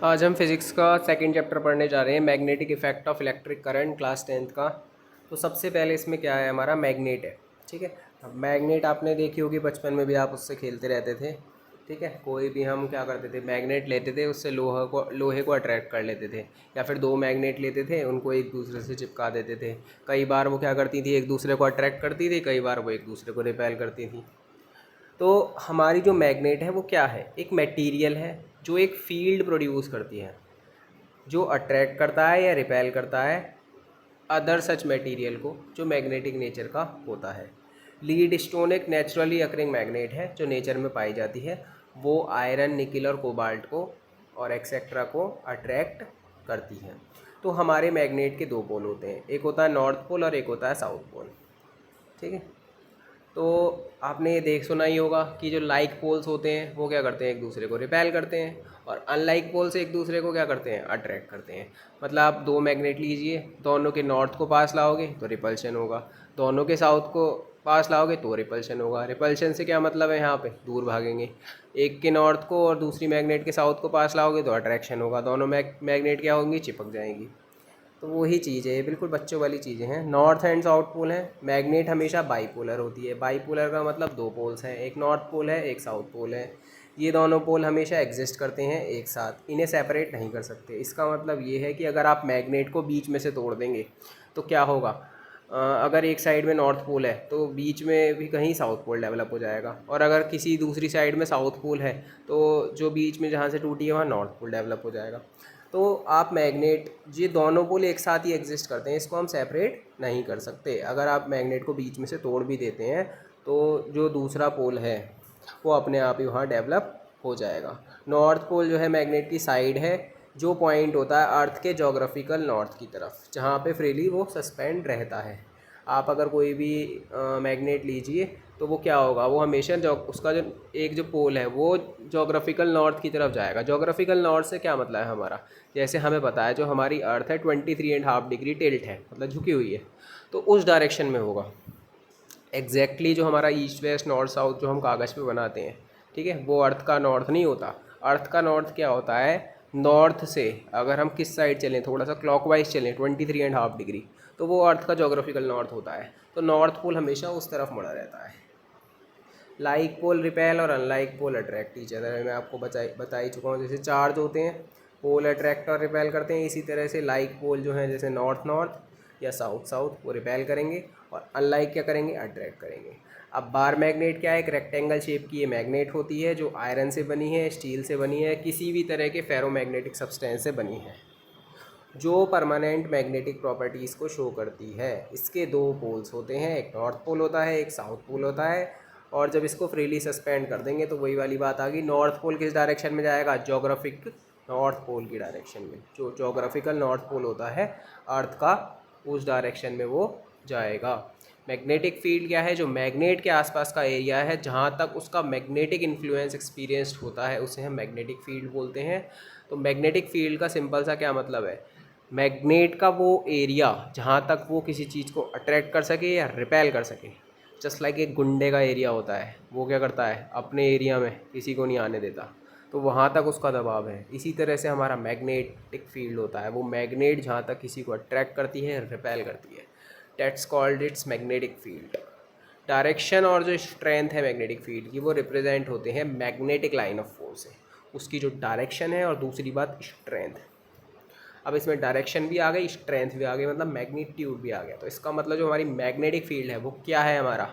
आज हम फिज़िक्स का सेकंड चैप्टर पढ़ने जा रहे हैं, magnetic effect of electric current, class 10th का। तो सबसे पहले इसमें क्या है, हमारा मैग्नेट है। ठीक है, अब मैग्नेट आपने देखी होगी, बचपन में भी आप उससे खेलते रहते थे। ठीक है, कोई भी हम क्या करते थे, मैग्नेट लेते थे, उससे लोहे को अट्रैक्ट कर लेते थे, या फिर दो मैग्नेट लेते थे, उनको एक दूसरे से चिपका देते थे। कई बार वो क्या करती थी, एक दूसरे को अट्रैक्ट करती थी, कई बार वो एक दूसरे को रिपेल करती थी। तो हमारी जो मैग्नेट है वो क्या है, एक मटेरियल है जो एक फील्ड प्रोड्यूस करती है, जो अट्रैक्ट करता है या रिपेल करता है अदर सच मटेरियल को जो मैग्नेटिक नेचर का होता है। लीड स्टोन एक नेचुरली अकरिंग मैग्नेट है जो नेचर में पाई जाती है। वो आयरन, निकल और कोबाल्ट को और एक्सेट्रा को अट्रैक्ट करती है। तो हमारे मैग्नेट के दो पोल होते हैं, एक होता है नॉर्थ पोल और एक होता है साउथ पोल। ठीक है, तो आपने ये देख सुना ही होगा कि जो लाइक पोल्स होते हैं वो क्या करते हैं, एक दूसरे को रिपेल करते हैं, और अनलाइक पोल्स एक दूसरे को क्या करते हैं, अट्रैक्ट करते हैं। मतलब आप दो मैग्नेट लीजिए, दोनों के नॉर्थ को पास लाओगे तो रिपल्शन होगा, दोनों के साउथ को पास लाओगे तो रिपल्शन होगा। रिपल्शन से क्या मतलब है, यहाँ पे दूर भागेंगे। एक के नॉर्थ को और दूसरी मैग्नेट के साउथ को पास लाओगे तो अट्रैक्शन होगा, दोनों मैग्नेट क्या होंगी, चिपक जाएंगी। तो वही चीज़ है, ये बिल्कुल बच्चों वाली चीज़ें हैं। नॉर्थ एंड साउथ पोल है, मैग्नेट हमेशा बाईपोलर होती है। बाईपोलर का मतलब दो पोल्स हैं, एक नॉर्थ पोल है एक साउथ पोल है। ये दोनों पोल हमेशा एग्जिस्ट करते हैं एक साथ, इन्हें सेपरेट नहीं कर सकते। इसका मतलब ये है कि अगर आप मैग्नेट को बीच में से तोड़ देंगे तो क्या होगा, अगर एक साइड में नॉर्थ पोल है तो बीच में भी कहीं साउथ पोल डेवलप हो जाएगा, और अगर किसी दूसरी साइड में साउथ पोल है तो जो बीच में जहाँ से टूटी है वहाँ नॉर्थ पोल डेवलप हो जाएगा। तो आप मैग्नेट, ये दोनों पोल एक साथ ही एग्जिस्ट करते हैं, इसको हम सेपरेट नहीं कर सकते। अगर आप मैग्नेट को बीच में से तोड़ भी देते हैं तो जो दूसरा पोल है वो अपने आप ही वहाँ डेवलप हो जाएगा। नॉर्थ पोल जो है मैग्नेट की साइड है, जो पॉइंट होता है अर्थ के जोग्राफिकल नॉर्थ की तरफ, जहाँ पे फ्रीली वो सस्पेंड रहता है। आप अगर कोई भी मैग्नेट लीजिए तो वो क्या होगा, वो हमेशा उसका जो एक जो पोल है वो जोग्राफिकल नॉर्थ की तरफ जाएगा। जोग्राफिकल नॉर्थ से क्या मतलब है हमारा, जैसे हमें पता है जो हमारी अर्थ है 23.5 डिग्री टिल्ट है, मतलब झुकी हुई है, तो उस डायरेक्शन में होगा। एग्जैक्टली जो हमारा ईस्ट वेस्ट नॉर्थ साउथ जो हम कागज़ पे बनाते हैं, ठीक है, वो अर्थ का नॉर्थ नहीं होता। अर्थ का नॉर्थ क्या होता है, नॉर्थ से अगर हम किस साइड चलें, थोड़ा सा क्लॉकवाइज चलें 23.5 डिग्री, तो वो अर्थ का जोग्राफिकल नॉर्थ होता है। तो नॉर्थ पोल हमेशा उस तरफ मुड़ा रहता है। लाइक पोल रिपेल और unlike pole attract each other, मैं आपको बता ही चुका हूँ। जैसे चार्ज होते हैं, पोल अट्रैक्ट और रिपेल करते हैं, इसी तरह से लाइक पोल जो है जैसे नॉर्थ नॉर्थ या साउथ साउथ वो रिपेल करेंगे, और अनलाइक क्या करेंगे, अट्रैक्ट करेंगे। अब बार मैग्नेट क्या है, एक रेक्टेंगल शेप की ये मैग्नेट होती है जो आयरन से बनी है, स्टील से बनी है, किसी भी तरह के फेरोमैग्नेटिक सब्सटेंस से बनी है, जो परमानेंट मैग्नेटिक प्रॉपर्टीज़ को शो करती है। इसके दो पोल्स होते हैं, एक नॉर्थ पोल होता है, एक साउथ पोल होता है। और जब इसको फ्रीली सस्पेंड कर देंगे तो वही वाली बात आ गई, नॉर्थ पोल किस डायरेक्शन में जाएगा, जोग्राफिक नॉर्थ पोल की डायरेक्शन में। जो जोग्राफिकल नॉर्थ पोल होता है अर्थ का, उस डायरेक्शन में वो जाएगा। मैग्नेटिक फील्ड क्या है, जो मैग्नेट के आसपास का एरिया है जहाँ तक उसका मैग्नेटिक इन्फ्लुएंस एक्सपीरियंस्ड होता है उसे हम मैग्नेटिक फील्ड बोलते हैं। तो मैग्नेटिक फील्ड का सिंपल सा क्या मतलब है, मैग्नेट का वो एरिया जहाँ तक वो किसी चीज़ को अट्रैक्ट कर सके या रिपेल कर सके। जस्ट लाइक एक गुंडे का एरिया होता है, वो क्या करता है, अपने एरिया में किसी को नहीं आने देता, तो वहाँ तक उसका दबाव है। इसी तरह से हमारा मैग्नेटिक फील्ड होता है, वो मैग्नेट जहाँ तक किसी को अट्रैक्ट करती है, रिपेल करती है, that's called its magnetic field. Direction और जो स्ट्रेंथ है मैग्नेटिक फील्ड की, वो रिप्रेजेंट होते हैं मैग्नेटिक लाइन ऑफ फोर्स से, उसकी जो डायरेक्शन है, और दूसरी बात स्ट्रेंथ। अब इसमें डायरेक्शन भी आ गई, स्ट्रेंथ भी आ गई, मतलब मैग्नीट्यूड भी आ गया। तो इसका मतलब जो हमारी मैग्नेटिक फील्ड है वो क्या है हमारा,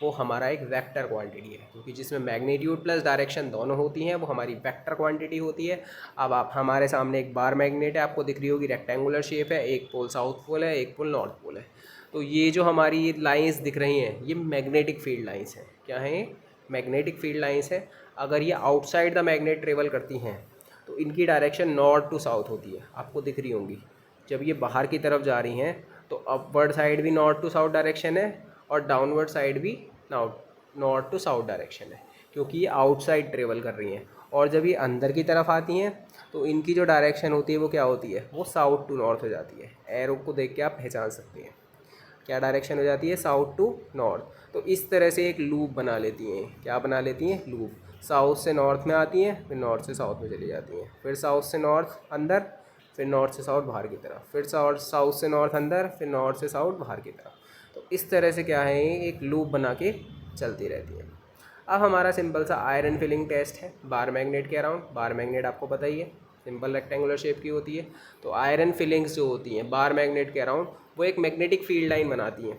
वो हमारा एक वेक्टर क्वांटिटी है, क्योंकि जिसमें मैग्नीट्यूड प्लस डायरेक्शन दोनों होती हैं वो हमारी वेक्टर क्वांटिटी होती है। अब आप हमारे सामने एक बार मैग्नेट है, आपको दिख रही होगी, रेक्टेंगुलर शेप है, एक पोल साउथ पोल है, एक पोल नॉर्थ पोल है। तो ये जो हमारी लाइंस दिख रही हैं ये मैग्नेटिक फील्ड लाइंस हैं। क्या हैं ये, मैग्नेटिक फील्ड लाइंस है। अगर ये आउटसाइड द मैग्नेट ट्रेवल करती हैं तो इनकी डायरेक्शन नॉर्थ टू साउथ होती है, आपको दिख रही होंगी। जब ये बाहर की तरफ जा रही हैं तो अपवर्ड साइड भी नॉर्थ टू साउथ डायरेक्शन है, और डाउनवर्ड साइड भी नॉर्थ टू साउथ डायरेक्शन है, क्योंकि ये आउटसाइड ट्रेवल कर रही हैं। और जब ये अंदर की तरफ आती हैं तो इनकी जो डायरेक्शन होती है वो क्या होती है, वो साउथ टू नॉर्थ हो जाती है। एरो को देख के आप पहचान सकते हैं क्या डायरेक्शन हो जाती है, साउथ टू नॉर्थ। तो इस तरह से एक लूप बना लेती हैं, क्या बना लेती हैं, लूप। साउथ से नॉर्थ में आती हैं, फिर नॉर्थ से साउथ में चली जाती हैं, फिर साउथ से नॉर्थ अंदर, फिर नॉर्थ से साउथ बाहर की तरफ, फिर साउथ से नॉर्थ अंदर, फिर नॉर्थ से साउथ बाहर की तरफ। तो इस तरह से क्या है, एक लूप बना के चलती रहती है। अब हमारा सिंपल सा आयरन फिलिंग टेस्ट है बार मैग्नेट के अराउंड। बार मैग्नेट आपको पता ही है सिंपल रेक्टेंगुलर शेप की होती है। तो आयरन फिलिंग्स जो होती हैं बार मैग्नेट के अराउंड, वो एक मैग्नेटिक फील्ड लाइन बनाती हैं,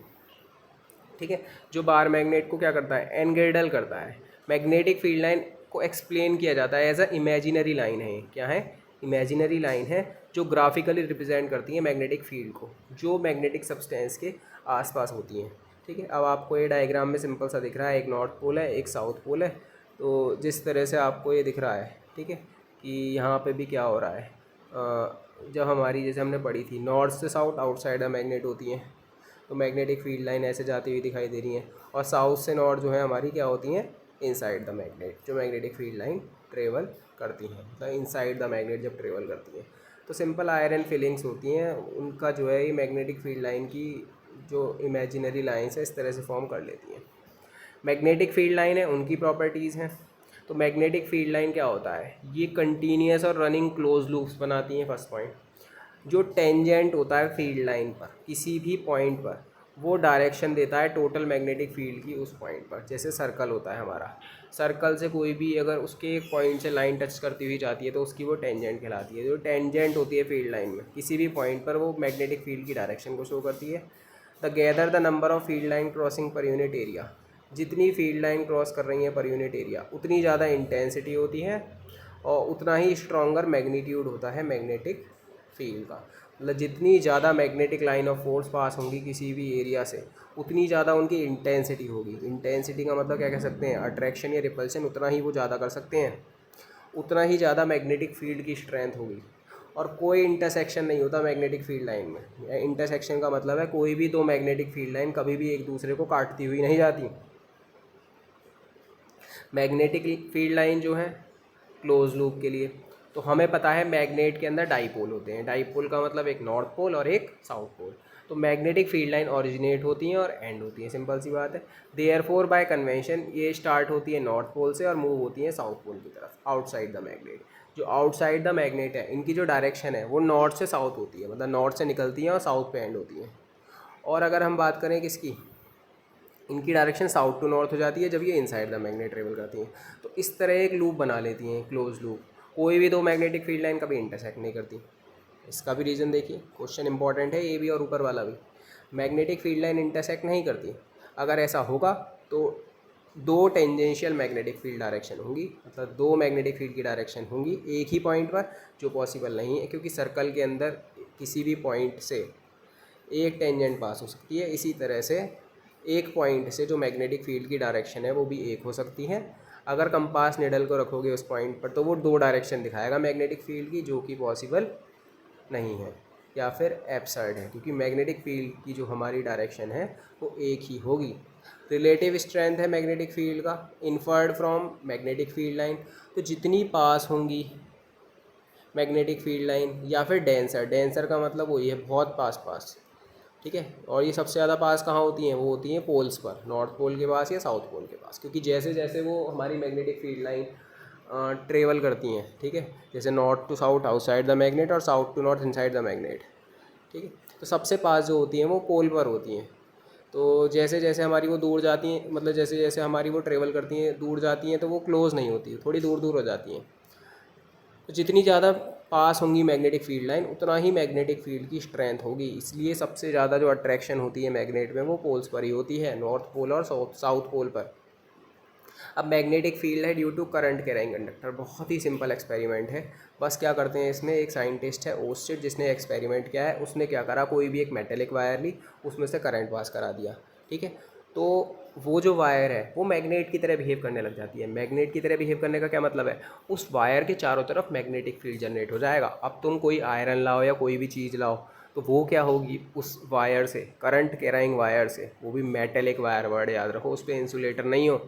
ठीक है, जो बार मैग्नेट को क्या करता है, एनगेडल करता है। मैग्नेटिक फील्ड लाइन को एक्सप्लेन किया जाता है एज अ इमेजिनरी लाइन है। क्या है, इमेजिनरी लाइन है जो ग्राफिकली रिप्रेजेंट करती है मैग्नेटिक फील्ड को, जो मैग्नेटिक सब्सटेंस के आसपास होती हैं, ठीक है। अब आपको ये डायग्राम में सिंपल सा दिख रहा है, एक नॉर्थ पोल है, एक साउथ पोल है। तो जिस तरह से आपको ये दिख रहा है, ठीक है, कि यहाँ पे भी क्या हो रहा है, जब हमारी जैसे हमने पढ़ी थी नॉर्थ से साउथ आउटसाइड द मैग्नेट होती हैं, तो मैग्नेटिक फील्ड लाइन ऐसे जाती हुई दिखाई दे रही हैं। और साउथ से नॉर्थ जो है हमारी क्या होती हैं, इनसाइड द मैग्नेट, जो मैग्नेटिक फील्ड लाइन ट्रेवल करती हैं, मतलब इनसाइड द मैग्नेट जब ट्रेवल करती हैं। तो सिंपल आयरन फिलिंग्स होती हैं, उनका जो है ये मैग्नेटिक फील्ड लाइन की जो इमेजिनरी लाइन्स है इस तरह से फॉर्म कर लेती हैं। मैग्नेटिक फील्ड लाइन है, उनकी प्रॉपर्टीज़ हैं। तो मैग्नेटिक फील्ड लाइन क्या होता है, ये कंटिन्यूस और रनिंग क्लोज लूप्स बनाती हैं। फर्स्ट पॉइंट, जो टेंजेंट होता है फील्ड लाइन पर किसी भी पॉइंट पर, वो डायरेक्शन देता है टोटल मैग्नेटिक फील्ड की उस पॉइंट पर। जैसे सर्कल होता है हमारा, सर्कल से कोई भी अगर उसके एक पॉइंट से लाइन टच करती हुई जाती है तो उसकी वो टेंजेंट कहलाती है। जो टेंजेंट होती है फील्ड लाइन में किसी भी पॉइंट पर, वो मैग्नेटिक फील्ड की डायरेक्शन को शो करती है। The gather the number of field line crossing per unit area, जितनी फील्ड लाइन क्रॉस कर रही हैं पर यूनिट एरिया, उतनी ज़्यादा इंटेंसिटी होती है और उतना ही स्ट्रॉन्गर मैग्नीट्यूड होता है मैग्नेटिक फील्ड का। मतलब जितनी ज़्यादा magnetic line of force pass होंगी किसी भी एरिया से, उतनी ज़्यादा उनकी इंटेंसिटी होगी। इंटेंसिटी का मतलब क्या कह सकते हैं, अट्रैक्शन या रिपल्शन, उतना ही वो ज़्यादा कर सकते हैं, उतना ही ज़्यादा मैग्नेटिक फील्ड की स्ट्रेंथ होगी। और कोई इंटरसेक्शन नहीं होता मैग्नेटिक फील्ड लाइन में। इंटरसेक्शन का मतलब है कोई भी दो मैग्नेटिक फील्ड लाइन कभी भी एक दूसरे को काटती हुई नहीं जाती। मैग्नेटिक फील्ड लाइन जो है क्लोज लूप के लिए, तो हमें पता है मैग्नेट के अंदर डाईपोल होते हैं। डाईपोल का मतलब एक नॉर्थ पोल और एक साउथ पोल। तो मैग्नेटिक फील्ड लाइन ओरिजिनेट होती हैं और एंड होती हैं, सिंपल सी बात है। देयरफॉर बाय कन्वेंशन ये स्टार्ट होती है नॉर्थ पोल से और मूव होती हैं साउथ पोल की तरफ, आउटसाइड द मैग्नेट। जो आउटसाइड द मैग्नेट है, इनकी जो डायरेक्शन है वो नॉर्थ से साउथ होती है, मतलब नॉर्थ से निकलती हैं और साउथ पे एंड होती हैं। और अगर हम बात करें किसकी, इनकी डायरेक्शन साउथ टू नॉर्थ हो जाती है जब ये इनसाइड द मैग्नेट ट्रेवल करती हैं। तो इस तरह एक लूप बना लेती हैं, क्लोज लूप। कोई भी दो मैग्नेटिक फील्ड लाइन कभी इंटरसेक्ट नहीं करती। इसका भी रीज़न देखिए, क्वेश्चन इंपॉर्टेंट है ये भी और ऊपर वाला भी। मैग्नेटिक फील्ड लाइन इंटरसेक्ट नहीं करती। अगर ऐसा होगा तो दो टेंजेंशियल मैग्नेटिक फील्ड डायरेक्शन होंगी, मतलब दो मैग्नेटिक फील्ड की डायरेक्शन होंगी एक ही पॉइंट पर, जो पॉसिबल नहीं है क्योंकि सर्कल के अंदर किसी भी पॉइंट से एक टेंजेंट पास हो सकती है। इसी तरह से एक पॉइंट से जो मैग्नेटिक फील्ड की डायरेक्शन है वो भी एक हो सकती है। अगर कंपास निडल को रखोगे उस पॉइंट पर तो वो दो डायरेक्शन दिखाएगा मैग्नेटिक फील्ड की, जो कि पॉसिबल नहीं है या फिर एब्सर्ड है, क्योंकि मैग्नेटिक फील्ड की जो हमारी डायरेक्शन है वो एक ही होगी। रिलेटिव स्ट्रेंथ है मैग्नेटिक फील्ड का, inferred from magnetic field line. तो जितनी पास होंगी मैग्नेटिक फील्ड लाइन, या फिर डेंसर, डेंसर का मतलब वही है बहुत पास, ठीक है। और ये सबसे ज़्यादा पास कहाँ होती हैं, वो होती हैं पोल्स पर, नॉर्थ पोल के पास या साउथ पोल के पास, क्योंकि जैसे जैसे वो हमारी मैग्नेटिक फील्ड लाइन ट्रेवल करती हैं, ठीक है, जैसे north to south outside the magnet और south to north inside the magnet, ठीक है। तो सबसे पास जो होती हैं वो पोल पर होती हैं। तो जैसे जैसे हमारी वो दूर जाती हैं, मतलब जैसे जैसे हमारी वो ट्रेवल करती हैं दूर जाती हैं, तो वो क्लोज़ नहीं होती, थोड़ी दूर दूर हो जाती हैं। तो जितनी ज़्यादा पास होंगी मैग्नेटिक फील्ड लाइन, उतना ही मैग्नेटिक फील्ड की स्ट्रेंथ होगी। इसलिए सबसे ज़्यादा जो अट्रैक्शन होती है मैग्नेट में वो पोल्स पर ही होती है, नॉर्थ पोल और साउथ पोल पर। अब मैग्नेटिक फील्ड है due to current carrying conductor. बहुत ही सिंपल एक्सपेरिमेंट है। बस क्या करते हैं इसमें, एक साइंटिस्ट है ओस्टेड, जिसने एक्सपेरिमेंट किया है। उसने क्या करा, कोई भी एक मेटेलिक वायर ली, उसमें से करंट पास करा दिया, ठीक है। तो वो जो वायर है वो मैग्नेट की तरह बिहेव करने लग जाती है। मैग्नेट की तरह बिहेव करने का क्या मतलब है, उस वायर के चारों तरफ मैग्नेटिक फील्ड जनरेट हो जाएगा। अब तुम कोई आयरन लाओ या कोई भी चीज़ लाओ, तो वो क्या होगी, उस वायर से, करंट कैरिंग वायर से, वो भी मेटेलिक वायर, वर्ड याद रखो, उस पर इंसुलेटर नहीं हो,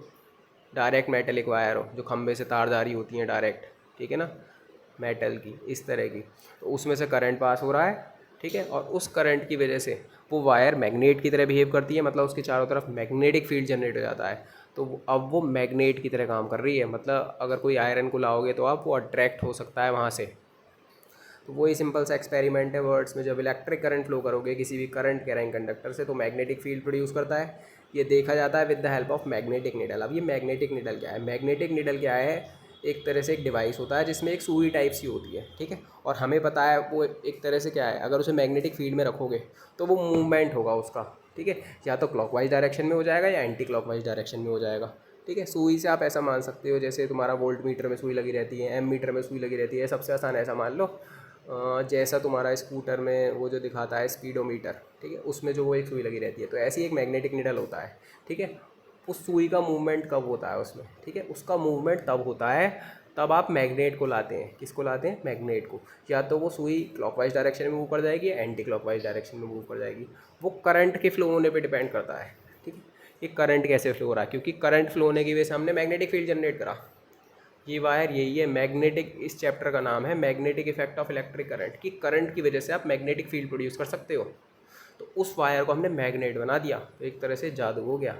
डायरेक्ट मेटेलिक वायर हो, जो खंबे से तार जारी होती हैं डायरेक्ट, ठीक है ना, मेटल की, इस तरह की। तो उसमें से करंट पास हो रहा है, ठीक है, और उस करंट की वजह से वो वायर मैग्नेट की तरह बिहेव करती है, मतलब उसके चारों तरफ मैग्नेटिक फील्ड जनरेट हो जाता है। तो अब वो मैग्नेट की तरह काम कर रही है। मतलब अगर कोई आयरन को लाओगे तो आप वो अट्रैक्ट हो सकता है वहाँ से। तो वही सिंपल सा एक्सपेरिमेंट है वर्ड्स में। जब इलेक्ट्रिक करंट फ्लो करोगे किसी भी करंट कैरिंग कंडक्टर से तो मैग्नेटिक फील्ड प्रोड्यूस करता है। ये देखा जाता है with the help of magnetic needle. अब ये मैग्नेटिक निडल क्या है? मैग्नेटिक निडल क्या है? एक तरह से एक डिवाइस होता है जिसमें एक सुई टाइप सी होती है, ठीक है। और हमें पता है वो एक तरह से क्या है, अगर उसे मैग्नेटिक फील्ड में रखोगे तो वो मूवमेंट होगा उसका, ठीक है। या तो क्लॉकवाइज डायरेक्शन में हो जाएगा या एंटी क्लॉकवाइज डायरेक्शन में हो जाएगा, ठीक है। सुई से आप ऐसा मान सकते हो जैसे तुम्हारा वोल्ट मीटर में सुई लगी रहती है, एम मीटर में सुई लगी रहती है। सबसे आसान ऐसा मान लो जैसा तुम्हारा स्कूटर में वो जो दिखाता है स्पीडोमीटर, ठीक है, उसमें जो वो एक सुई लगी रहती है, तो ऐसी एक मैग्नेटिक निडल होता है, ठीक है। उस सुई का मूवमेंट कब होता है उसमें, ठीक है, उसका मूवमेंट तब होता है तब आप मैग्नेट को लाते हैं। किसको लाते हैं? मैग्नेट को। या तो वो सुई क्लॉकवाइज डायरेक्शन में मूव कर जाएगी या एंटी क्लॉकवाइज डायरेक्शन में मूव कर जाएगी। वो करंट के फ्लो होने पे डिपेंड करता है, ठीक है। ये करंट कैसे फ्लो हो रहा है? क्योंकि करंट फ्लो होने की वजह से हमने मैग्नेटिक फील्ड जनरेट करा। ये वायर यही है मैग्नेटिक, इस चैप्टर का नाम है magnetic effect of electric current, कि करंट की वजह से आप मैग्नेटिक फील्ड प्रोड्यूस कर सकते हो। तो उस वायर को हमने मैग्नेट बना दिया, तो एक तरह से जादू हो गया।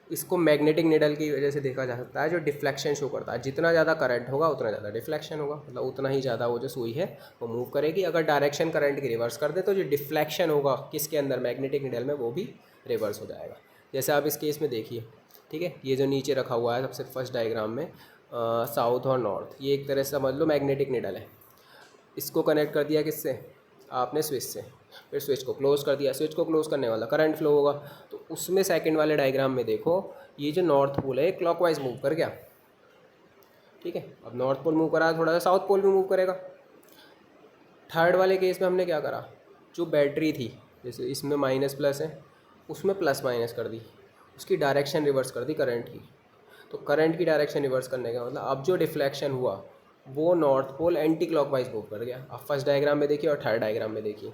इसको मैग्नेटिक निडल की वजह से देखा जा सकता है, जो डिफ्लेक्शन शो करता है। जितना ज़्यादा करंट होगा उतना ज़्यादा डिफ्लेक्शन होगा, मतलब उतना ही ज़्यादा वो जो सुई है वो मूव करेगी। अगर डायरेक्शन करंट की रिवर्स कर दे तो जो डिफ्लेक्शन होगा किसके अंदर, मैग्नेटिक निडल में, वो भी रिवर्स हो जाएगा। जैसे आप इस केस में देखिए, ठीक है, ये जो नीचे रखा हुआ है सबसे फर्स्ट डायग्राम में साउथ और नॉर्थ, ये एक तरह से समझ लो मैग्नेटिक निडल है। इसको कनेक्ट कर दिया किससे? आपने स्विच से। फिर स्विच को क्लोज़ कर दिया, स्विच को क्लोज़ करने वाला करंट फ्लो होगा। तो उसमें सेकंड वाले डायग्राम में देखो, ये जो नॉर्थ पोल है क्लॉकवाइज मूव कर गया, ठीक है। अब नॉर्थ पोल मूव करा, थोड़ा सा साउथ पोल भी मूव करेगा। थर्ड वाले केस में हमने क्या करा, जो बैटरी थी, जैसे इसमें माइनस प्लस है, उसमें प्लस माइनस कर दी, उसकी डायरेक्शन रिवर्स कर दी करंट की। तो करंट की डायरेक्शन रिवर्स करने का मतलब अब जो डिफ्लेक्शन हुआ वो north pole anti clockwise move कर गया। आप फर्स्ट डायग्राम में देखिए और थर्ड डायग्राम में देखिए,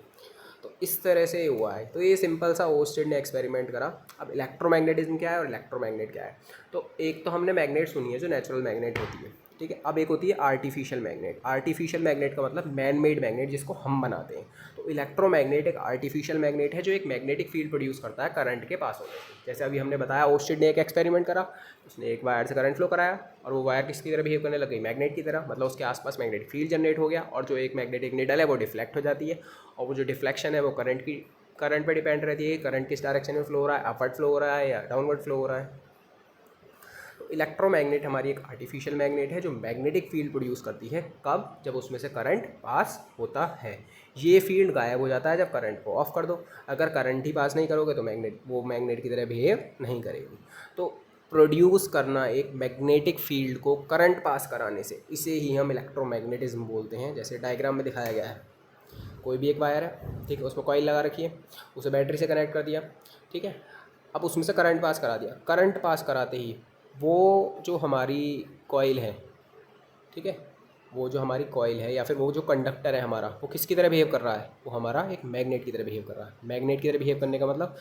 तो इस तरह से हुआ है। तो ये सिंपल सा ओर्स्टेड ने एक्सपेरिमेंट करा। अब इलेक्ट्रोमैग्नेटिज्म क्या है और इलेक्ट्रोमैग्नेट क्या है? तो एक तो हमने मैग्नेट सुनी है जो नेचुरल मैग्नेट होती है, ठीक है। अब एक होती है आर्टिफिशियल मैग्नेट। आर्टिफिशियल मैग्नेट का मतलब मैन मेड मैग्नेट, जिसको हम बनाते हैं। तो इलेक्ट्रोमैग्नेट एक आर्टिफिशियल मैग्नेट है जो एक मैग्नेटिक फील्ड प्रोड्यूस करता है करंट के पास होने से। जैसे अभी हमने बताया ओर्स्टेड ने एक एक्सपेरिमेंट करा, उसने एक वायर से करंट फ्लो कराया और वो वायर किसकी तरह बिहेव करने लग गई? मैग्नेट की तरह। मतलब उसके आसपास मैग्नेटिक फील्ड जनरेट हो गया और जो एक मैग्नेटिक निडल है वो डिफ्लेक्ट हो जाती है। और वो जो डिफ्लेक्शन है वो करंट पे डिपेंड रहती है। करंट किस डायरेक्शन में फ्लो हो रहा है, अपवर्ड फ्लो हो रहा है या डाउनवर्ड फ्लो हो रहा है। तो इलेक्ट्रोमैग्नेट हमारी एक आर्टिफिशियल मैग्नेट है जो मैग्नेटिक फील्ड प्रोड्यूस करती है। कब? जब उसमें से करंट पास होता है। ये फील्ड गायब हो जाता है जब करंट को ऑफ कर दो। अगर करंट ही पास नहीं करोगे तो मैग्नेट की तरह बिहेव नहीं करेगी। तो प्रोड्यूस करना एक मैग्नेटिक फील्ड को करंट पास कराने से, इसे ही हम इलेक्ट्रोमैग्नेटिज्म बोलते हैं। जैसे डायग्राम में दिखाया गया है, कोई भी एक वायर है, ठीक है, उसमें कॉइल लगा रखी है, उसे बैटरी से कनेक्ट कर दिया, ठीक है। अब उसमें से करंट पास करा दिया। करंट पास कराते ही वो जो हमारी कॉइल है, ठीक है, वो जो हमारी कॉइल है या फिर वो जो कंडक्टर है हमारा, वो किसकी तरह बिहेव कर रहा है? वो हमारा एक मैग्नेट की तरह बिहेव कर रहा है। मैग्नेट की तरह बिहेव करने का मतलब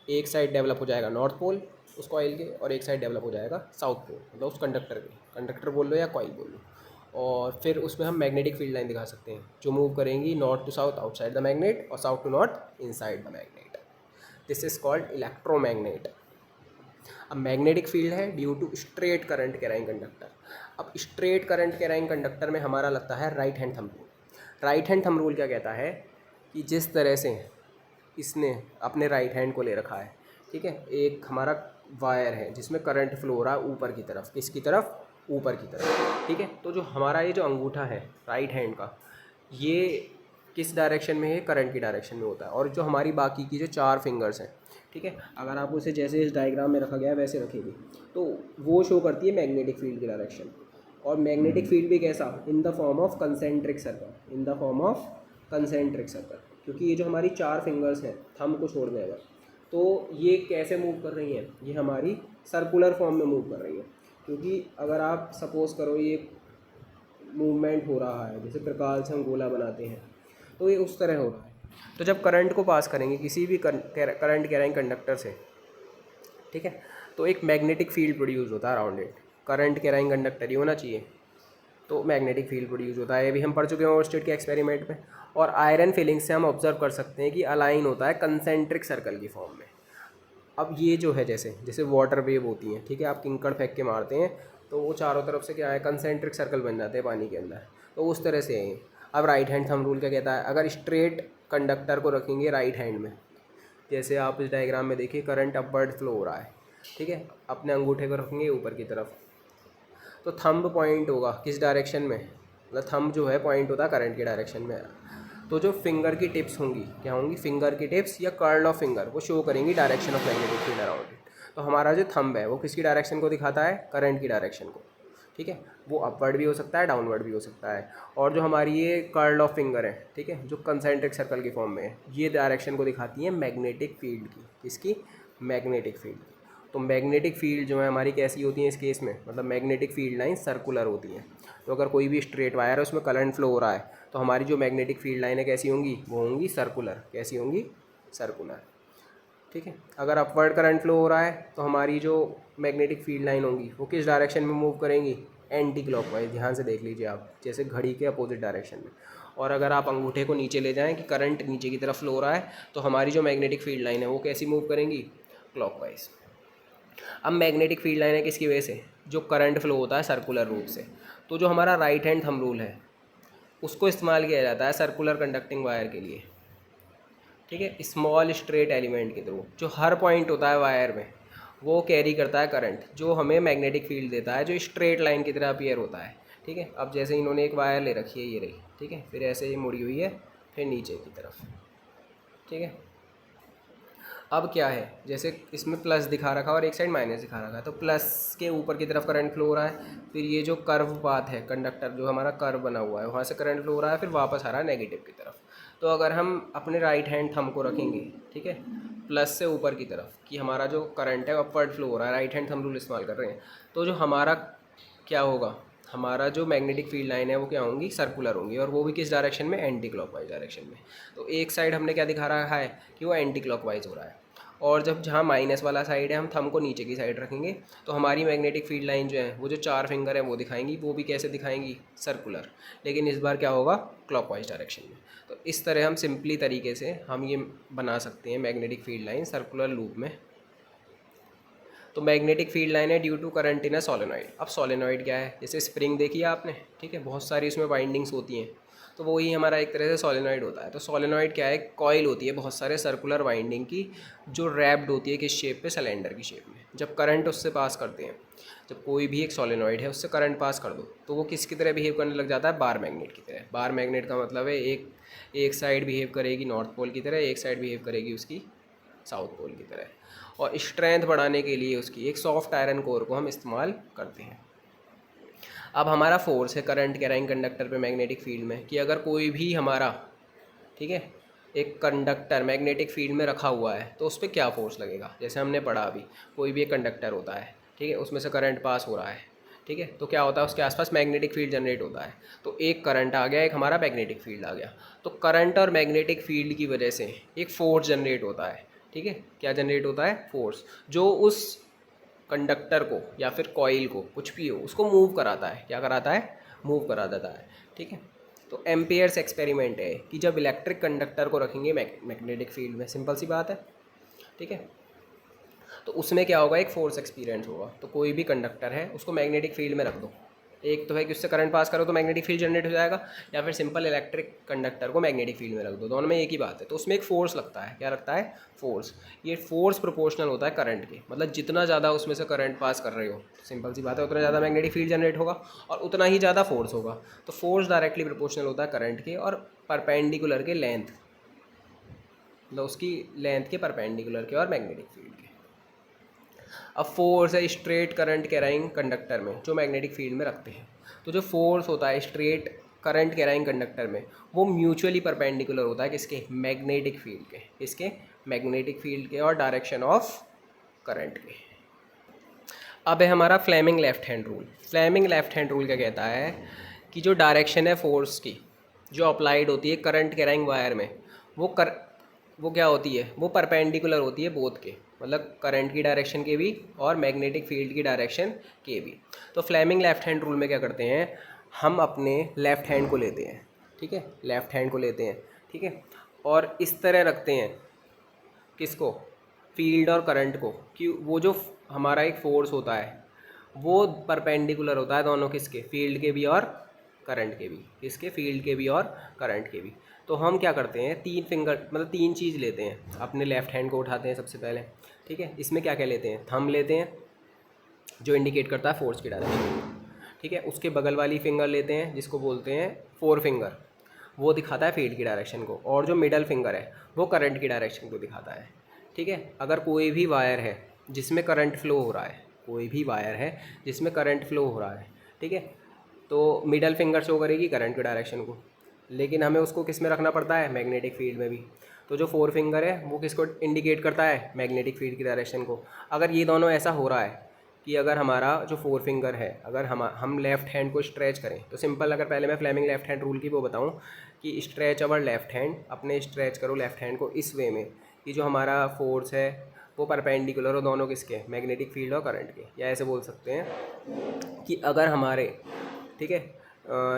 एक साइड डेवलप हो जाएगा नॉर्थ पोल उस कॉइल के और एक साइड डेवलप हो जाएगा साउथ पोल, मतलब उस कंडक्टर के। कंडक्टर बोल लो या कॉइल बोल लो। और फिर उसमें हम मैग्नेटिक फील्ड लाइन दिखा सकते हैं जो मूव करेंगी north to south outside the magnet और south to north inside the magnet. This is called electromagnet. अब मैग्नेटिक फील्ड है due to straight current carrying conductor. अब स्ट्रेट करंट कैरिंग कंडक्टर में हमारा लगता है right hand thumb rule. Right hand thumb rule क्या कहता है कि जिस तरह से इसने अपने राइट हैंड को ले रखा है, ठीक है, एक हमारा वायर है जिसमें करंट फ्लो हो रहा है ऊपर की तरफ। किसकी तरफ? ऊपर की तरफ, ठीक है। तो जो हमारा ये जो अंगूठा है राइट हैंड का, ये किस डायरेक्शन में है? करंट की डायरेक्शन में होता है। और जो हमारी बाकी की जो 4 फिंगर्स हैं, ठीक है, अगर आप उसे जैसे इस डायग्राम में रखा गया है वैसे रखेंगे तो वो शो करती है मैग्नेटिक फील्ड की डायरेक्शन। और मैग्नेटिक फील्ड भी कैसा? In the form of concentric circle. In the form of concentric circle. क्योंकि ये जो हमारी 4 फिंगर्स हैं थंब को छोड़ने में, तो ये कैसे मूव कर रही हैं? ये हमारी सर्कुलर फॉर्म में मूव कर रही हैं। क्योंकि अगर आप सपोज़ करो ये मूवमेंट हो रहा है, जैसे प्रकाश से हम गोला बनाते हैं, तो ये उस तरह हो रहा है। तो जब करंट को पास करेंगे किसी भी करंट कैरिंग कंडक्टर से, ठीक है, तो एक मैग्नेटिक फील्ड प्रोड्यूस होता है around it. Current carrying conductor ही होना चाहिए, तो मैग्नेटिक फील्ड प्रोड्यूस होता है। ये भी हम पढ़ चुके हैं ओर्स्टेड के एक्सपेरिमेंट में। और आयरन फिलिंग से हम ऑब्जर्व कर सकते हैं कि अलाइन होता है कंसेंट्रिक सर्कल की फॉर्म में। अब ये जो है जैसे जैसे वाटर वेव होती हैं, ठीक है, आप किंकड़ फेंक के मारते हैं तो वो चारों तरफ से क्या है, कंसेंट्रिक सर्कल बन जाते हैं पानी के अंदर, तो उस तरह से है। अब राइट हैंड थंब रूल क्या कहता है, अगर स्ट्रेट कंडक्टर को रखेंगे राइट हैंड में, जैसे आप इस डायग्राम में देखिए करंट अपवर्ड फ्लो हो रहा है, ठीक है, अपने अंगूठे को रखेंगे ऊपर की तरफ, तो थंब पॉइंट होगा किस डायरेक्शन में, मतलब थंब जो है पॉइंट होता है करंट के डायरेक्शन में। तो जो फिंगर की टिप्स होंगी क्या होंगी, फिंगर की टिप्स या कर्ल ऑफ फिंगर, वो शो करेंगी direction of magnetic field around it. तो हमारा जो थंब है वो किसकी डायरेक्शन को दिखाता है, करंट की डायरेक्शन को, ठीक है, वो अपवर्ड भी हो सकता है, डाउनवर्ड भी हो सकता है। और जो हमारी ये कर्ल ऑफ फिंगर है, ठीक है, जो कंसेंट्रिक सर्कल की फॉर्म में है, ये डायरेक्शन को दिखाती है मैग्नेटिक फील्ड की, किसकी, मैग्नेटिक फील्ड की। तो मैग्नेटिक फील्ड जो है हमारी कैसी होती है इस केस में, मतलब मैग्नेटिक फील्ड लाइन सर्कुलर होती हैं। तो अगर कोई भी स्ट्रेट वायर है उसमें करंट फ्लो हो रहा है तो हमारी जो मैग्नेटिक फील्ड लाइनें कैसी होंगी, वो होंगी सर्कुलर, कैसी होंगी, सर्कुलर, ठीक है। अगर अपवर्ड करंट फ्लो हो रहा है तो हमारी जो मैग्नेटिक फील्ड लाइन होंगी वो किस डायरेक्शन में मूव करेंगी, एंटी क्लॉकवाइज, ध्यान से देख लीजिए आप, जैसे घड़ी के अपोजिट डायरेक्शन में। और अगर आप अंगूठे को नीचे ले जाएं कि करंट नीचे की तरफ फ्लो हो रहा है तो हमारी जो मैग्नेटिक फील्ड लाइन है वो कैसी मूव करेंगी, क्लॉकवाइज। अब मैग्नेटिक फील्ड लाइन है किसकी वजह से, जो करंट फ्लो होता है सर्कुलर रूट से। तो जो हमारा राइट हैंड थंब रूल है उसको इस्तेमाल किया जाता है सर्कुलर कंडक्टिंग वायर के लिए, ठीक है, स्मॉल स्ट्रेट एलिमेंट के थ्रू। जो हर पॉइंट होता है वायर में वो कैरी करता है करंट, जो हमें मैग्नेटिक फील्ड देता है, जो स्ट्रेट लाइन की तरह अपीयर होता है, ठीक है। अब जैसे इन्होंने एक वायर ले रखी है, ये रही, ठीक है, फिर ऐसे ये मुड़ी हुई है, फिर नीचे की तरफ, ठीक है। अब क्या है, जैसे इसमें प्लस दिखा रखा है और एक साइड माइनस दिखा रखा है, तो प्लस के ऊपर की तरफ करंट फ्लो हो रहा है, फिर ये जो कर्व पाथ है, कंडक्टर जो हमारा कर्व बना हुआ है वहाँ से करंट फ्लो हो रहा है, फिर वापस आ रहा है नेगेटिव की तरफ। तो अगर हम अपने राइट हैंड थंब को रखेंगे, ठीक है, प्लस से ऊपर की तरफ कि हमारा जो करंट है अपवर्ड फ्लो हो रहा है, राइट हैंड थंब रूल इस्तेमाल कर रहे हैं, तो जो हमारा क्या होगा, हमारा जो मैग्नेटिक फील्ड लाइन है वो क्या होंगी, सर्कुलर होंगी, और वो भी किस डायरेक्शन में, एंटी क्लॉकवाइज डायरेक्शन में। तो एक साइड हमने क्या दिखा रखा है कि वो एंटी क्लॉकवाइज हो रहा है, और जब जहाँ माइनस वाला साइड है हम थंब को नीचे की साइड रखेंगे तो हमारी मैग्नेटिक फील्ड लाइन जो है वो जो चार फिंगर है वो दिखाएंगी, वो भी कैसे दिखाएंगी, सर्कुलर, लेकिन इस बार क्या होगा, क्लॉकवाइज डायरेक्शन में। तो इस तरह हम सिंपली तरीके से हम ये बना सकते हैं magnetic field line circular loop में। तो मैग्नेटिक फील्ड लाइन है due to current in a solenoid. अब सोलेनॉइड क्या है, जैसे स्प्रिंग देखी है आपने, ठीक है, बहुत सारी उसमें वाइंडिंग्स होती हैं, तो वही हमारा एक तरह से सोलेनॉइड होता है। तो सोलेनॉइड क्या है, कॉइल होती है बहुत सारे सर्कुलर वाइंडिंग की, जो रैप्ड होती है किस शेप पे, सिलेंडर की शेप में। जब करंट उससे पास करते हैं, जब कोई भी एक सोलेनॉइड है उससे करंट पास कर दो तो वो किसकी तरह बिहेव करने लग जाता है, बार मैग्नेट की तरह। बार मैग्नेट का मतलब है एक साइड बिहेव करेगी नॉर्थ पोल की तरह, एक साइड बिहेव करेगी उसकी साउथ पोल की तरह, और स्ट्रेंथ बढ़ाने के लिए उसकी एक सॉफ्ट आयरन कोर को हम इस्तेमाल करते हैं। अब हमारा फोर्स है करंट कैरिंग कंडक्टर पे मैग्नेटिक फील्ड में, कि अगर कोई भी हमारा, ठीक है, एक कंडक्टर मैग्नेटिक फील्ड में रखा हुआ है तो उस पर क्या फोर्स लगेगा। जैसे हमने पढ़ा अभी, कोई भी एक कंडक्टर होता है, ठीक है, उसमें से करंट पास हो रहा है, ठीक है, तो क्या होता है, उसके आसपास मैग्नेटिक फील्ड जनरेट होता है। तो एक करंट आ गया, एक हमारा मैग्नेटिक फील्ड आ गया, तो करंट और मैग्नेटिक फील्ड की वजह से एक फोर्स जनरेट होता है, ठीक है, क्या जनरेट होता है, फोर्स, जो उस कंडक्टर को या फिर कॉइल को, कुछ भी हो, उसको मूव कराता है, क्या कराता है, मूव करा देता है, ठीक है। तो एम्पियर्स एक्सपेरिमेंट है कि जब इलेक्ट्रिक कंडक्टर को रखेंगे मैग्नेटिक फील्ड में, सिंपल सी बात है, ठीक है, तो उसमें क्या होगा, एक फोर्स एक्सपीरियंस होगा। तो कोई भी कंडक्टर है उसको मैग्नेटिक फील्ड में रख दो, एक तो है कि उससे करंट पास करो तो मैग्नेटिक फील्ड जनरेट हो जाएगा, या फिर सिंपल इलेक्ट्रिक कंडक्टर को मैग्नेटिक फील्ड में रख दो, दोनों में एक ही बात है। तो उसमें एक फोर्स लगता है, क्या लगता है, फोर्स। ये फोर्स प्रोपोर्शनल होता है करंट के, मतलब जितना ज़्यादा उसमें से करंट पास कर रहे हो, सिंपल सी बात है, उतना ज़्यादा मैग्नेटिक फील्ड जनरेट होगा और उतना ही ज़्यादा फोर्स होगा। तो फोर्स डायरेक्टली प्रोपोर्शनल होता है करंट के और परपेंडिकुलर के लेंथ, मतलब उसकी लेंथ के परपेंडिकुलर के और मैग्नेटिक फील्ड के। अब फोर्स है स्ट्रेट करंट कैराइंग कंडक्टर में जो मैग्नेटिक फील्ड में रखते हैं, तो जो फोर्स होता है स्ट्रेट करंट कैराइंग कंडक्टर में वो म्यूचुअली परपेंडिकुलर होता है किसके, मैग्नेटिक फील्ड के, इसके मैग्नेटिक फील्ड के और डायरेक्शन ऑफ करंट के। अब है हमारा Fleming left hand rule. Fleming left hand rule क्या कहता है कि जो डायरेक्शन है फोर्स की जो अप्लाइड होती है करंट कैराइंग वायर में, वो क्या होती है, वो परपेंडिकुलर होती है बोथ के, मतलब करंट की डायरेक्शन के भी और मैग्नेटिक फील्ड की डायरेक्शन के भी। तो फ्लेमिंग लेफ्ट हैंड रूल में क्या करते हैं, हम अपने लेफ़्ट हैंड को लेते हैं, ठीक है, लेफ़्ट हैंड को लेते हैं, ठीक है, और इस तरह रखते हैं किसको, फील्ड और करंट को कि वो जो हमारा एक फोर्स होता है वो परपेंडिकुलर होता है दोनों किसके, फील्ड के भी और करंट के भी, किसके, फील्ड के भी और करंट के भी। तो हम क्या करते हैं, तीन फिंगर मतलब तीन चीज़ लेते हैं, अपने लेफ्ट हैंड को उठाते हैं सबसे पहले, ठीक है। इसमें क्या क्या लेते हैं, थंब लेते हैं जो इंडिकेट करता है फोर्स की डायरेक्शन, ठीक है। उसके बगल वाली फिंगर लेते हैं जिसको बोलते हैं फोर फिंगर, वो दिखाता है फील्ड की डायरेक्शन को, और जो मिडल फिंगर है वो करंट की डायरेक्शन को दिखाता है, ठीक है। अगर कोई भी वायर है जिसमें करंट फ्लो हो रहा है, कोई भी वायर है जिसमें करंट फ्लो हो रहा है, ठीक है, तो मिडल फिंगर शो करेगी करंट की डायरेक्शन को, लेकिन हमें उसको किस में रखना पड़ता है, मैग्नेटिक फील्ड में भी। तो जो फोर फिंगर है वो किसको इंडिकेट करता है, मैग्नेटिक फील्ड की डायरेक्शन को। अगर ये दोनों ऐसा हो रहा है कि अगर हमारा जो फोर फिंगर है, अगर हम लेफ़्ट हैंड को स्ट्रेच करें, तो सिंपल, अगर पहले मैं फ्लेमिंग लेफ़्ट हैंड रूल की वो बताऊं कि स्ट्रेच अवर लेफ़्ट हैंड, अपने स्ट्रेच करो लेफ़्ट हैंड को इस वे में कि जो हमारा फोर्स है वो परपेंडिकुलर हो दोनों किसके, मैग्नेटिक फील्ड और करंट के। या ऐसे बोल सकते हैं कि अगर हमारे, ठीक है,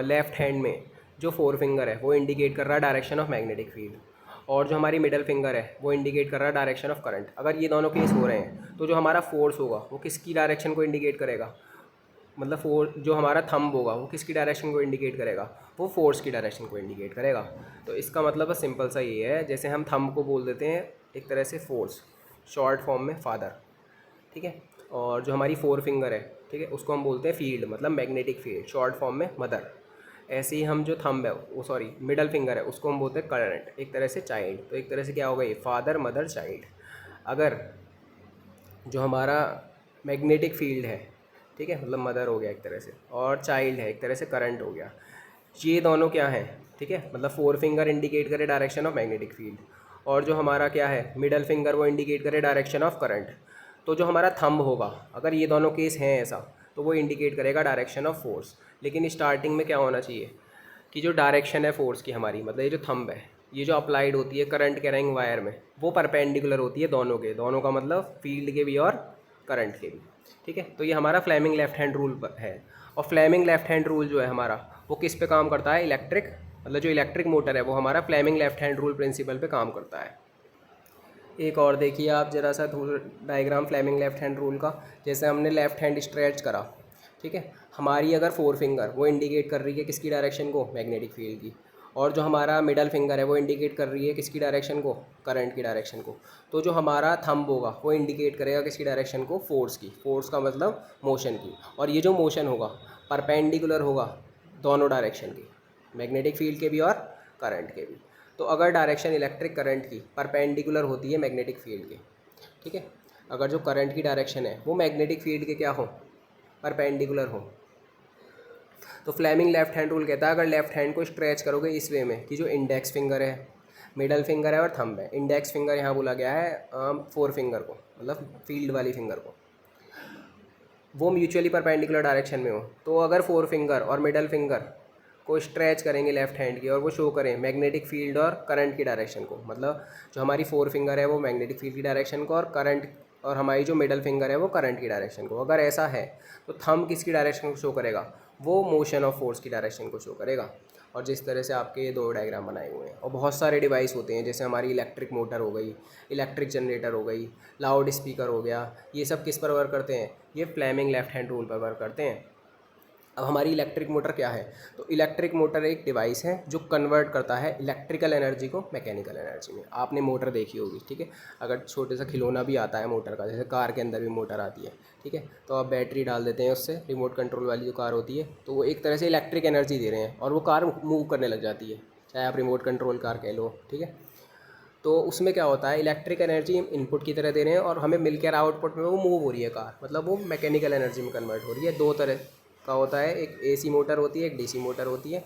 लेफ़्ट हैंड में जो फोर फिंगर है वो इंडिकेट कर रहा है डायरेक्शन ऑफ मैग्नेटिक फील्ड, और जो हमारी मिडल फिंगर है वो इंडिकेट कर रहा है डायरेक्शन ऑफ करंट। अगर ये दोनों केस हो रहे हैं तो जो हमारा फोर्स होगा वो किसकी डायरेक्शन को इंडिकेट करेगा, मतलब जो हमारा थंब होगा वो किसकी डायरेक्शन को इंडिकेट करेगा, वो फोर्स की डायरेक्शन को इंडिकेट करेगा। तो इसका मतलब बस सिंपल सा ये है, जैसे हम थंब को बोल देते हैं एक तरह से फोर्स, शॉर्ट फॉर्म में फादर, ठीक है, और जो हमारी फोर फिंगर है, ठीक है, उसको हम बोलते हैं फील्ड, मतलब मैग्नेटिक फील्ड, शॉर्ट फॉर्म में मदर। ऐसे ही हम जो थंब है वो, सॉरी, मिडल फिंगर है, उसको हम बोलते हैं करंट, एक तरह से चाइल्ड। तो एक तरह से क्या होगा ये, फादर मदर चाइल्ड। अगर जो हमारा मैग्नेटिक फील्ड है, ठीक है, मतलब मदर हो गया एक तरह से, और चाइल्ड है एक तरह से करंट हो गया, ये दोनों क्या है, ठीक है, मतलब फोर फिंगर इंडिकेट करे डायरेक्शन ऑफ मैग्नेटिक फील्ड, और जो हमारा क्या है मिडल फिंगर वो इंडिकेट करे डायरेक्शन ऑफ करंट। तो जो हमारा थंब होगा, अगर ये दोनों केस हैं ऐसा, तो वो इंडिकेट करेगा डायरेक्शन ऑफ फोर्स। लेकिन स्टार्टिंग में क्या होना चाहिए कि जो डायरेक्शन है फोर्स की हमारी, मतलब ये जो थंब है, ये जो अप्लाइड होती है करंट कैरिंग वायर में, वो परपेंडिकुलर होती है दोनों के, दोनों का मतलब फील्ड के भी और करंट के भी, ठीक है। तो ये हमारा फ्लेमिंग लेफ्ट हैंड रूल है। और फ्लेमिंग लेफ्ट हैंड रूल जो है हमारा, वो किस पे काम करता है, इलेक्ट्रिक, मतलब जो इलेक्ट्रिक मोटर है वो हमारा Fleming left hand rule principle पे काम करता है। एक और देखिए आप ज़रा सा diagram Fleming left hand rule का। जैसे हमने लेफ्ट हैंड स्ट्रेच करा, ठीक है, हमारी अगर फोर फिंगर वो इंडिकेट कर रही है किसकी डायरेक्शन को, मैग्नेटिक फील्ड की, और जो हमारा मिडल फिंगर है वो इंडिकेट कर रही है किसकी डायरेक्शन को, करंट की डायरेक्शन को। तो जो हमारा थंब होगा वो इंडिकेट करेगा किसकी डायरेक्शन को, फोर्स की, फोर्स का मतलब मोशन की। और ये जो मोशन होगा परपेंडिकुलर होगा दोनों डायरेक्शन की, मैग्नेटिक फील्ड के भी और करंट के भी। तो अगर डायरेक्शन इलेक्ट्रिक करंट की परपेंडिकुलर होती है मैग्नेटिक फील्ड के, ठीक है, अगर जो करंट की डायरेक्शन है वो मैग्नेटिक फील्ड के क्या हो, परपेंडिकुलर हो, तो फ्लेमिंग लेफ्ट हैंड रूल कहता है अगर लेफ्ट हैंड को स्ट्रेच करोगे इस वे में कि जो इंडेक्स फिंगर है, मिडल फिंगर है और थंब है, इंडेक्स फिंगर यहाँ बोला गया है फोर फिंगर को, मतलब फील्ड वाली फिंगर को, वो म्यूचुअली परपेंडिकुलर डायरेक्शन में हो, तो अगर फोर फिंगर और मिडल फिंगर को स्ट्रेच करेंगे लेफ्ट हैंड की और वो शो करें मैग्नेटिक फील्ड और करंट की डायरेक्शन को, मतलब जो हमारी फोर फिंगर है वो मैग्नेटिक फील्ड की डायरेक्शन को, और करंट, और हमारी जो मिडल फिंगर है वो करंट की डायरेक्शन को, अगर ऐसा है तो थंब किसकी डायरेक्शन को शो करेगा, वो मोशन ऑफ फोर्स की डायरेक्शन को शो करेगा। और जिस तरह से आपके ये दो डायग्राम बनाए हुए हैं, और बहुत सारे डिवाइस होते हैं, जैसे हमारी इलेक्ट्रिक मोटर हो गई, इलेक्ट्रिक जनरेटर हो गई, लाउड स्पीकर हो गया, ये सब किस पर वर्क करते हैं, ये फ्लेमिंग लेफ्ट हैंड रूल पर वर्क करते हैं। अब हमारी इलेक्ट्रिक मोटर क्या है, तो इलेक्ट्रिक मोटर एक डिवाइस है जो कन्वर्ट करता है इलेक्ट्रिकल एनर्जी को मैकेनिकल एनर्जी में। आपने मोटर देखी होगी, ठीक है, अगर छोटे सा खिलौना भी आता है मोटर का, जैसे कार के अंदर भी मोटर आती है, ठीक है, तो आप बैटरी डाल देते हैं उससे, रिमोट कंट्रोल वाली जो कार होती है, तो वो एक तरह से इलेक्ट्रिक एनर्जी दे रहे हैं और वो कार मूव करने लग जाती है, चाहे आप रिमोट कंट्रोल कार कह लो, ठीक है। तो उसमें क्या होता है, इलेक्ट्रिक एनर्जी हम इनपुट की तरह दे रहे हैं और हमें मिलकर आउटपुट में वो मूव हो रही है कार, मतलब वो मैकेनिकल एनर्जी में कन्वर्ट हो रही है। दो तरह का होता है, एक एसी मोटर होती है, एक डीसी मोटर होती है।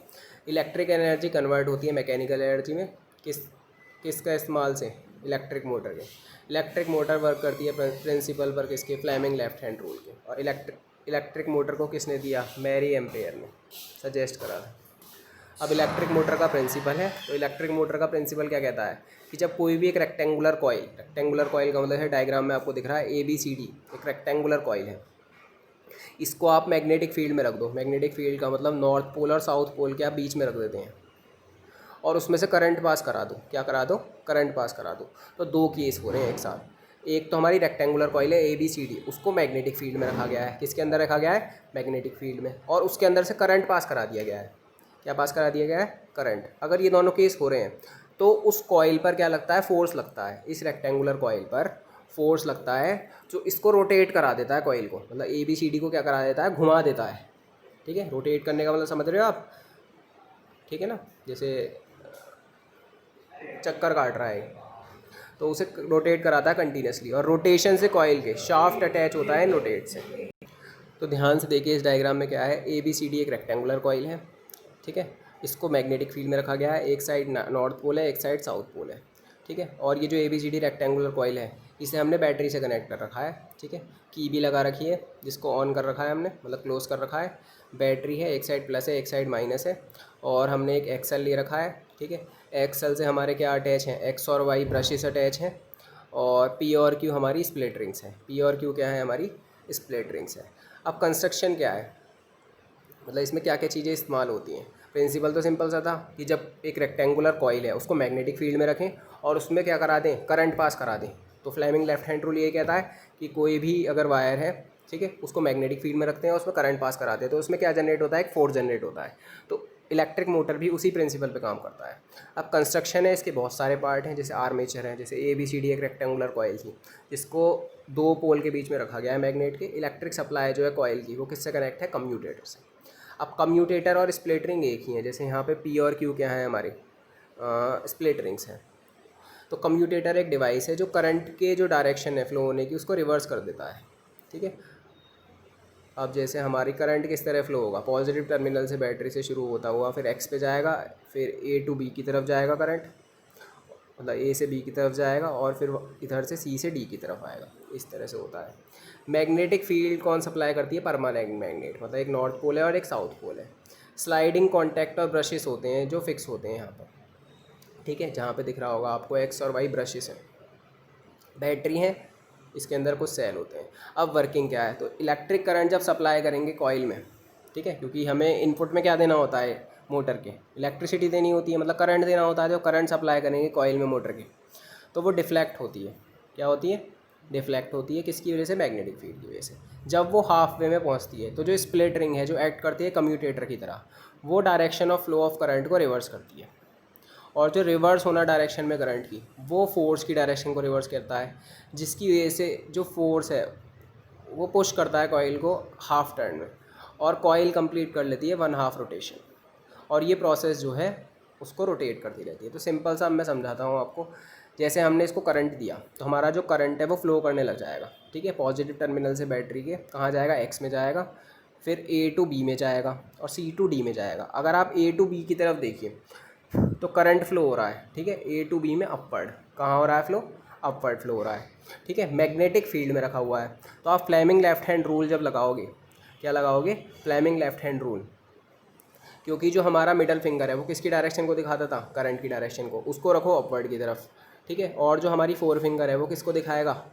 इलेक्ट्रिक एनर्जी कन्वर्ट होती है मैकेनिकल एनर्जी में किसका इस्तेमाल से, इलेक्ट्रिक मोटर के। इलेक्ट्रिक मोटर वर्क करती है प्रिंसिपल पर किसके, फ्लेमिंग लेफ्ट हैंड रूल के। और इलेक्ट्रिक मोटर को किसने दिया, मैरी एम्पेयर ने सजेस्ट करा था। अब इलेक्ट्रिक मोटर का प्रिंसिपल है, तो इलेक्ट्रिक मोटर का प्रिंसिपल क्या कहता है कि जब कोई भी एक रेक्टेंगुलर कॉइल का मतलब है, डायग्राम में आपको दिख रहा है ABCD, एक रेक्टेंगुलर कॉइल है, इसको आप मैग्नेटिक फील्ड में रख दो। मैग्नेटिक फील्ड का मतलब नॉर्थ पोल और साउथ पोल के आप बीच में रख देते हैं, और उसमें से करंट पास करा दो, क्या करा दो, करंट पास करा दो। तो दो केस हो रहे हैं एक साथ, एक तो हमारी रेक्टेंगुलर कॉइल है ABCD, उसको मैग्नेटिक फील्ड में रखा गया है। किसके अंदर रखा गया है? मैग्नेटिक फील्ड में। और उसके अंदर से करंट पास करा दिया गया है। क्या पास करा दिया गया है? करंट। अगर ये दोनों केस हो रहे हैं तो उस कॉइल पर क्या लगता है? फोर्स लगता है। इस रेक्टेंगुलर कॉइल पर फोर्स लगता है जो इसको रोटेट करा देता है, कॉइल को, मतलब ABCD को क्या करा देता है? घुमा देता है। ठीक है, रोटेट करने का मतलब समझ रहे हो आप? ठीक है ना, जैसे चक्कर काट रहा है तो उसे रोटेट कराता है कंटिन्यूसली, और रोटेशन से कॉइल के शाफ्ट अटैच होता है रोटेट से। तो ध्यान से देखिए इस डायग्राम में क्या है, ABCD एक रेक्टेंगुलर कॉइल है। ठीक है, इसको मैग्नेटिक फील्ड में रखा गया है। एक साइड नॉर्थ पोल है, एक साइड साउथ पोल है। ठीक है, और ये जो ABCD रेक्टेंगुलर कॉइल है इसे हमने बैटरी से कनेक्ट कर रखा है। ठीक है, की भी लगा रखी है जिसको ऑन कर रखा है हमने, मतलब क्लोज कर रखा है। बैटरी है, एक साइड प्लस है, एक साइड माइनस है, और हमने एक एक्सल ले रखा है। ठीक है, एक्सल से हमारे क्या अटैच हैं? X और Y ब्रशेस अटैच हैं, और P और Q हमारी स्प्लिट रिंग्स हैं। P और Q क्या है? हमारी स्प्लिट रिंग्स है। अब कंस्ट्रक्शन क्या है, मतलब इसमें क्या क्या चीज़ें इस्तेमाल होती हैं? प्रिंसिपल तो सिंपल सा था कि जब एक रेक्टेंगुलर कॉइल है उसको मैग्नेटिक फील्ड में रखें और उसमें क्या करा दें? करंट पास करा दें। तो फ्लेमिंग लेफ्ट हैंड रूल ये कहता है कि कोई भी अगर वायर है, ठीक है, उसको मैग्नेटिक फील्ड में रखते हैं और उसमें करंट पास कराते हैं तो उसमें क्या जनरेट होता है? एक फोर्स जनरेट होता है। तो इलेक्ट्रिक मोटर भी उसी प्रिंसिपल पे काम करता है। अब कंस्ट्रक्शन है, इसके बहुत सारे पार्ट हैं, जैसे आर्मेचर है, जैसे ABCD एक रेक्टेंगुलर कॉइल थी जिसको दो पोल के बीच में रखा गया है मैग्नेट के। इलेक्ट्रिक सप्लाई जो है कॉइल की वो किससे कनेक्ट है? कम्यूटेटर से। अब कम्यूटेटर और स्प्लिट रिंग एक ही है, जैसे यहाँ पे P और Q क्या है? हमारे स्प्लिट रिंग्स हैं। तो कम्यूटेटर एक डिवाइस है जो करंट के जो डायरेक्शन है फ्लो होने की उसको रिवर्स कर देता है। ठीक है, अब जैसे हमारी करंट किस तरह फ्लो होगा? पॉजिटिव टर्मिनल से बैटरी से शुरू होता हुआ फिर X पे जाएगा, फिर A टू B की तरफ जाएगा करंट, मतलब A से B की तरफ जाएगा, और फिर इधर से C से D की तरफ आएगा। इस तरह से होता है। मैग्नेटिक फील्ड कौन सप्लाई करती है? परमानेंट मैग्नेट, मतलब एक नॉर्थ पोल है और एक साउथ पोल है। स्लाइडिंग कॉन्टैक्ट और ब्रशेस होते हैं जो फिक्स होते हैं यहाँ पर। ठीक है, जहाँ पे दिख रहा होगा आपको X और Y ब्रशेस हैं। बैटरी है, इसके अंदर कुछ सेल होते हैं। अब वर्किंग क्या है? तो इलेक्ट्रिक करंट जब सप्लाई करेंगे कॉइल में, ठीक है, क्योंकि हमें इनपुट में क्या देना होता है? मोटर के इलेक्ट्रिसिटी देनी होती है, मतलब करंट देना होता है। जो करंट सप्लाई करेंगे कॉइल में मोटर की, तो वो डिफ्लेक्ट होती है। क्या होती है? डिफ्लेक्ट होती है। किसकी वजह से? मैग्नेटिक फील्ड की वजह से। जब वो हाफ वे में पहुंचती है तो जो स्प्लिट रिंग है जो एक्ट करती है कम्यूटेटर की तरह, वो direction of flow of current को रिवर्स करती है। और जो रिवर्स होना डायरेक्शन में करंट की, वो फोर्स की डायरेक्शन को रिवर्स करता है, जिसकी वजह से जो फोर्स है वो पुश करता है कॉइल को हाफ टर्न में, और कॉइल कंप्लीट कर लेती है 1/2 रोटेशन, और ये प्रोसेस जो है उसको रोटेट करती रहती है। तो सिंपल सा मैं समझाता हूँ आपको। जैसे हमने इसको करंट दिया तो हमारा जो करंट है वो फ्लो करने लग जाएगा। ठीक है, पॉजिटिव टर्मिनल से बैटरी के कहाँ जाएगा? X में जाएगा, फिर A टू B में जाएगा, और C टू D में जाएगा। अगर आप A टू B की तरफ देखिए तो करंट फ्लो हो रहा है। ठीक है, A टू B में अपवर्ड। कहाँ हो रहा है फ्लो? अपवर्ड फ्लो हो रहा है। ठीक है, मैग्नेटिक फील्ड में रखा हुआ है। तो आप फ्लेमिंग लेफ्ट हैंड रूल जब लगाओगे, क्या लगाओगे? Fleming left hand rule. क्योंकि जो हमारा मिडल फिंगर है वो किसकी डायरेक्शन को दिखाता था? करंट की डायरेक्शन को। उसको रखो अपवर्ड की तरफ। ठीक है, और जो हमारी फोर फिंगर है वो किसको दिखाएगा?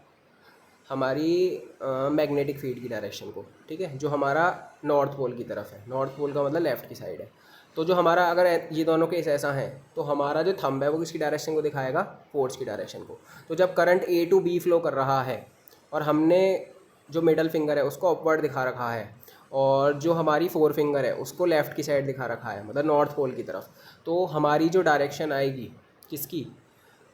हमारी मैग्नेटिक फील्ड की डायरेक्शन को। ठीक है, जो हमारा नॉर्थ पोल की तरफ है। नॉर्थ पोल का मतलब लेफ़्ट की साइड है। तो जो हमारा अगर ये दोनों केस ऐसा है तो हमारा जो थंब है वो किसकी डायरेक्शन को दिखाएगा? फोर्स की डायरेक्शन को। तो जब current A to B flow कर रहा है और हमने जो मिडल फिंगर है उसको अपवर्ड दिखा रखा है, और जो हमारी फोर फिंगर है उसको लेफ़्ट की साइड दिखा रखा है, मतलब नॉर्थ पोल की तरफ, तो हमारी जो डायरेक्शन आएगी किसकी?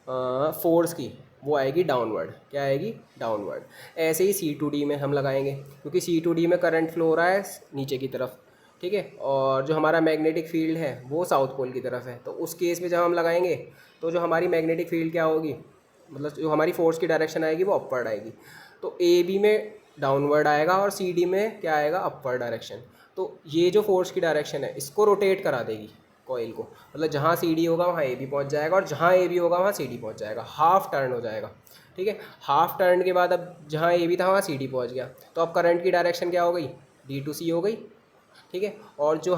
फोर्स की, वो आएगी डाउनवर्ड। क्या आएगी? डाउनवर्ड। ऐसे ही C टू D में हम लगाएंगे, क्योंकि C टू D में करंट फ्लो हो रहा है नीचे की तरफ। ठीक है, और जो हमारा मैग्नेटिक फील्ड है वो साउथ पोल की तरफ है। तो उस केस में जब हम लगाएंगे तो जो हमारी मैग्नेटिक फील्ड क्या होगी, मतलब जो हमारी फोर्स की डायरेक्शन आएगी वो अपवर्ड आएगी। तो AB में डाउनवर्ड आएगा और CD में क्या आएगा? Upward direction. तो ये जो फोर्स की डायरेक्शन है इसको रोटेट करा देगी कॉइल को, मतलब जहाँ CD होगा वहाँ AB पहुँच जाएगा, और जहाँ AB होगा वहाँ CD पहुँच जाएगा। हाफ टर्न हो जाएगा। ठीक है, हाफ टर्न के बाद अब जहाँ AB था वहाँ CD पहुँच गया, तो अब करंट की डायरेक्शन क्या हो गई? D टू C हो गई। ठीक है, और जो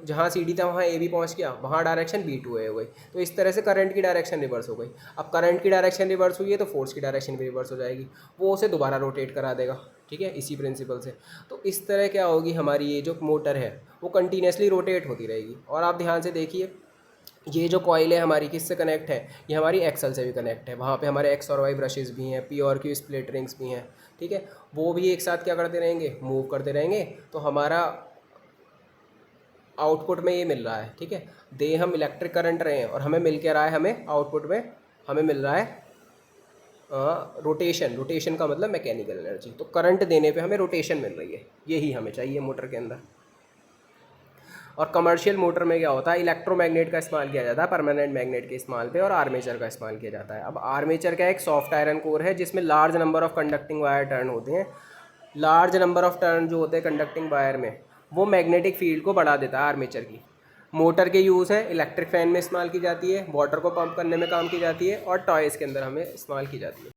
जहाँ CD था वहाँ AB पहुँच गया, वहाँ डायरेक्शन B टू A हो गई। तो इस तरह से करंट की डायरेक्शन रिवर्स हो गई। अब करंट की डायरेक्शन रिवर्स हुई है तो फोर्स की डायरेक्शन भी रिवर्स हो जाएगी, वो उसे दोबारा रोटेट करा देगा। ठीक है, इसी प्रिंसिपल से। तो इस तरह क्या होगी, हमारी ये जो मोटर है वो कंटिन्यूसली रोटेट होती रहेगी। और आप ध्यान से देखिए, ये जो कॉइल है हमारी किससे कनेक्ट है, ये हमारी एक्सल से भी कनेक्ट है। वहाँ पे हमारे एक्स और वाई ब्रशेस भी हैं, पी और क्यू स्प्लिट रिंग्स भी हैं, ठीक है। वो भी एक साथ क्या करते रहेंगे, मूव करते रहेंगे। तो हमारा आउटपुट में ये मिल रहा है, ठीक है। दे हम इलेक्ट्रिक करंट रहे हैं और हमें मिल के रहा है, हमें आउटपुट में हमें मिल रहा है रोटेशन। रोटेशन का मतलब मैकेनिकल एनर्जी। तो करंट देने पे हमें रोटेशन मिल रही है, यही हमें चाहिए मोटर के अंदर। और कमर्शियल मोटर में क्या होता है, इलेक्ट्रोमैग्नेट का इस्तेमाल किया जाता है परमानेंट मैग्नेट के इस्तेमाल पे, और आर्मेचर का इस्तेमाल किया जाता है। अब आर्मेचर का एक सॉफ्ट आयरन कोर है जिसमें large number of conducting wire turn होते हैं। लार्ज नंबर ऑफ टर्न जो होते हैं कंडक्टिंग वायर में, वो मैग्नेटिक फील्ड को बढ़ा देता है आर्मेचर की। मोटर के यूज़ हैं, इलेक्ट्रिक फैन में इस्तेमाल की जाती है, वाटर को पंप करने में काम की जाती है, और टॉयज़ के अंदर हमें इस्तेमाल की जाती है।